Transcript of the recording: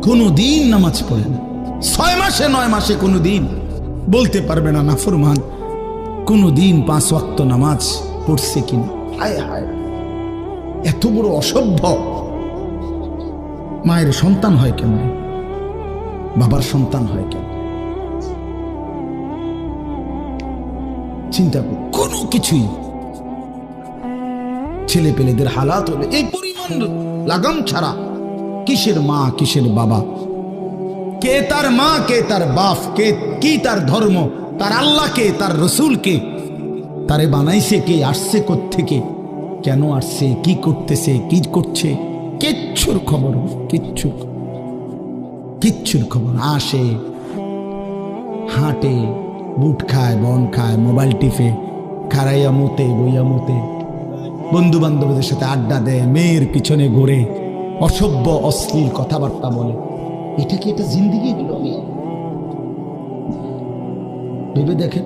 কোনোদিন নামাজ পড়ে না, 6 মাসে 9 মাসে কোনোদিন বলতে পারবে না নাফরমান কোনোদিন 5 ওয়াক্ত নামাজ পড়ছে কিনা। হায় হায়, এত বড় অসভ্য। মায়ের সন্তান হয় কেমন, বাবার সন্তান হয় কেমন? চিন্তা করো, কোনো কিছুই ছেলে পেলেদের হালাত হলে এই পরিমাণ লাগাম ছাড়া কিসের মা কিসের বাবা, কে তার মা কে তার বাপ, কে কি তার ধর্ম, তার আল্লাহ কে, তার রসুল কে, তারে বানাইছে কে, আসছে কোত্থেকে, কেন আসছে, কি করতেছে, কি করছে, কিচ্ছুর খবর, কিচ্ছুর খবর। আসে, হাঁটে, বুট খায়, বন খায়, মোবাইল টিপে, খারাইয়া মতে, বইয়া মতে, বন্ধু বান্ধবদের সাথে আড্ডা দেয়, মেয়ের পিছনে ঘুরে, অসভ্য অশ্লীল কথাবার্তা বলে। এটা কি এটা জিন্দিগি হলো? ভেবে দেখেন।